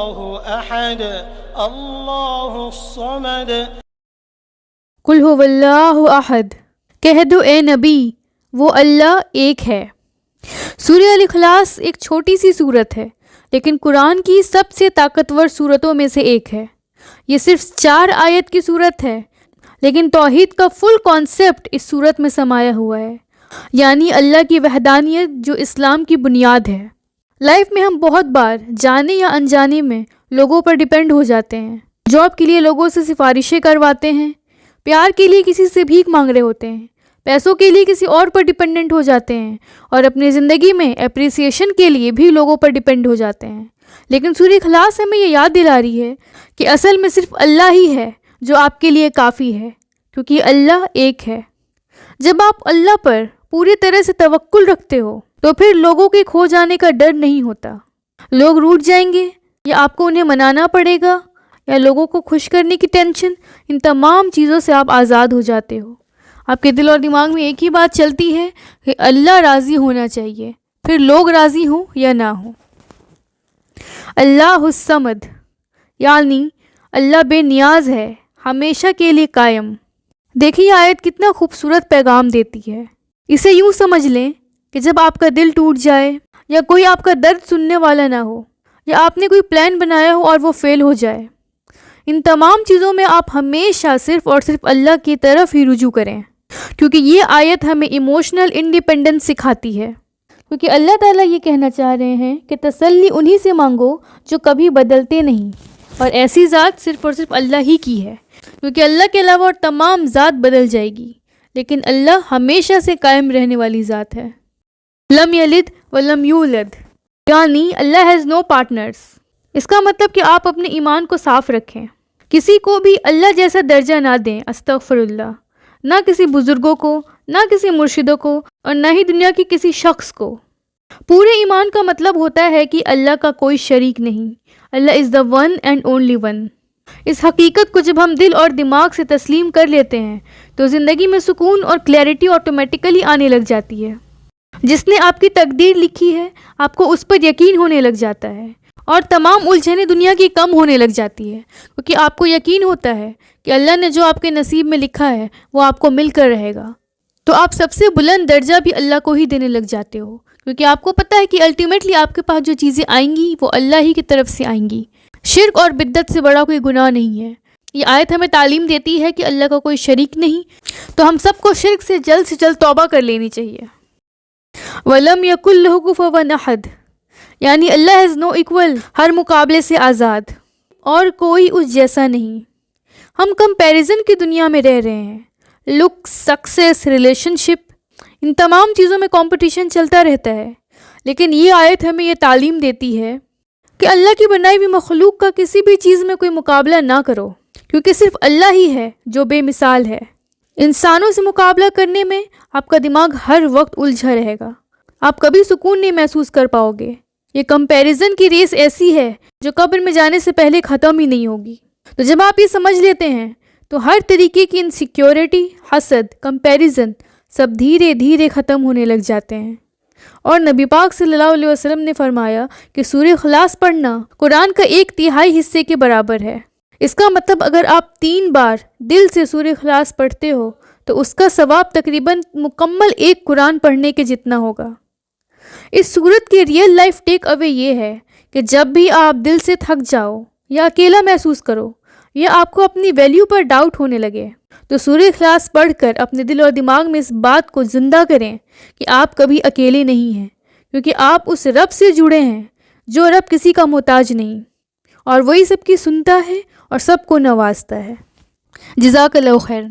الله أحد الله الصمد قل هو اللہ احد، کہہ دو اے نبی وہ اللہ ایک ہے۔ سورہ الاخلاص ایک چھوٹی سی سورت ہے لیکن قرآن کی سب سے طاقتور سورتوں میں سے ایک ہے۔ یہ صرف 4 آیت کی سورت ہے لیکن توحید کا فل کانسیپٹ اس سورت میں سمایا ہوا ہے، یعنی اللہ کی وحدانیت جو اسلام کی بنیاد ہے۔ لائف میں ہم بہت بار جانے یا انجانے میں لوگوں پر ڈیپینڈ ہو جاتے ہیں۔ جاب کے لیے لوگوں سے سفارشیں کرواتے ہیں، پیار کے لیے کسی سے بھیک مانگ رہے ہوتے ہیں، پیسوں کے لیے کسی اور پر ڈیپینڈنٹ ہو جاتے ہیں، اور اپنی زندگی میں اپریسیشن کے لیے بھی لوگوں پر ڈیپینڈ ہو جاتے ہیں۔ لیکن سورہ اخلاص ہمیں یہ یاد دلا رہی ہے کہ اصل میں صرف اللہ ہی ہے جو آپ کے لیے کافی ہے، کیونکہ اللہ ایک ہے۔ جب آپ اللہ پر پوری طرح سے توکل رکھتے ہو تو پھر لوگوں کے کھو جانے کا ڈر نہیں ہوتا۔ لوگ روٹھ جائیں گے یا آپ کو انہیں منانا پڑے گا یا لوگوں کو خوش کرنے کی ٹینشن، ان تمام چیزوں سے آپ آزاد ہو جاتے ہو۔ آپ کے دل اور دماغ میں ایک ہی بات چلتی ہے کہ اللہ راضی ہونا چاہیے، پھر لوگ راضی ہوں یا نہ ہوں۔ اللہ الصمد، یعنی اللہ بے نیاز ہے، ہمیشہ کے لیے قائم۔ دیکھیے آیت کتنا خوبصورت پیغام دیتی ہے۔ اسے یوں سمجھ لیں کہ جب آپ کا دل ٹوٹ جائے یا کوئی آپ کا درد سننے والا نہ ہو یا آپ نے کوئی پلان بنایا ہو اور وہ فیل ہو جائے، ان تمام چیزوں میں آپ ہمیشہ صرف اور صرف اللہ کی طرف ہی رجوع کریں، کیونکہ یہ آیت ہمیں ایموشنل انڈیپینڈنس سکھاتی ہے۔ کیونکہ اللہ تعالیٰ یہ کہنا چاہ رہے ہیں کہ تسلی انہی سے مانگو جو کبھی بدلتے نہیں، اور ایسی ذات صرف اور صرف اللہ ہی کی ہے، کیونکہ اللہ کے علاوہ اور تمام ذات بدل جائے گی، لیکن اللہ ہمیشہ سے قائم رہنے والی ذات ہے۔ لم یلد ولم یولد، یعنی اللہ ہیز نو پارٹنرز۔ اس کا مطلب کہ آپ اپنے ایمان کو صاف رکھیں، کسی کو بھی اللہ جیسا درجہ نہ دیں، استغفر اللہ، نہ کسی بزرگوں کو، نہ کسی مرشدوں کو، اور نہ ہی دنیا کی کسی شخص کو۔ پورے ایمان کا مطلب ہوتا ہے کہ اللہ کا کوئی شریک نہیں، Allah is the one and only one. اس حقیقت کو جب ہم دل اور دماغ سے تسلیم کر لیتے ہیں تو زندگی میں سکون اور کلیئرٹی آٹومیٹیکلی آنے لگ جاتی ہے۔ جس نے آپ کی تقدیر لکھی ہے آپ کو اس پر یقین ہونے لگ جاتا ہے، اور تمام الجھنیں دنیا کی کم ہونے لگ جاتی ہے، کیونکہ آپ کو یقین ہوتا ہے کہ اللہ نے جو آپ کے نصیب میں لکھا ہے وہ آپ کو مل کر رہے گا۔ تو آپ سب سے بلند درجہ بھی اللہ کو ہی دینے لگ جاتے ہو، کیونکہ آپ کو پتہ ہے کہ الٹیمیٹلی آپ کے پاس جو چیزیں آئیں گی وہ اللہ ہی کی طرف سے آئیں گی۔ شرک اور بدعت سے بڑا کوئی گناہ نہیں ہے۔ یہ آیت ہمیں تعلیم دیتی ہے کہ اللہ کا کوئی شریک نہیں، تو ہم سب کو شرک سے جلد توبہ کر لینی چاہیے۔ وَلَمْ يَكُنْ لَهُ كُفُوًا أَحَدٌ، یعنی اللہ ہیز نو ایکول، ہر مقابلے سے آزاد، اور کوئی اس جیسا نہیں۔ ہم کمپیریزن کی دنیا میں رہ رہے ہیں، لک، سکسیس، ریلیشن شپ، ان تمام چیزوں میں کمپٹیشن چلتا رہتا ہے، لیکن یہ آیت ہمیں یہ تعلیم دیتی ہے کہ اللہ کی بنائی ہوئی مخلوق کا کسی بھی چیز میں کوئی مقابلہ نہ کرو، کیونکہ صرف اللہ ہی ہے جو بے مثال ہے۔ انسانوں سے مقابلہ کرنے میں آپ کا دماغ ہر وقت الجھا رہے گا، آپ کبھی سکون نہیں محسوس کر پاؤ گے۔ یہ کمپیریزن کی ریس ایسی ہے جو قبر میں جانے سے پہلے ختم ہی نہیں ہوگی۔ تو جب آپ یہ سمجھ لیتے ہیں تو ہر طریقے کی انسیکیورٹی، حسد، کمپیریزن سب دھیرے دھیرے ختم ہونے لگ جاتے ہیں۔ اور نبی پاک صلی اللہ علیہ وسلم نے فرمایا کہ سورہ اخلاص پڑھنا قرآن کا 1/3 حصے کے برابر ہے۔ اس کا مطلب اگر آپ 3 بار دل سے سورہ اخلاص پڑھتے ہو تو اس کا ثواب تقریباً مکمل ایک قرآن پڑھنے کے جتنا ہوگا۔ اس سورت کی ریئل لائف ٹیک اوے یہ ہے کہ جب بھی آپ دل سے تھک جاؤ یا اکیلا محسوس کرو یا آپ کو اپنی ویلیو پر ڈاؤٹ ہونے لگے تو سورہ اخلاص پڑھ کر اپنے دل اور دماغ میں اس بات کو زندہ کریں کہ آپ کبھی اکیلے نہیں ہیں، کیونکہ آپ اس رب سے جڑے ہیں جو رب کسی کا محتاج نہیں، اور وہی سب کی سنتا ہے اور سب کو نوازتا ہے۔ جزاک اللہ خیر۔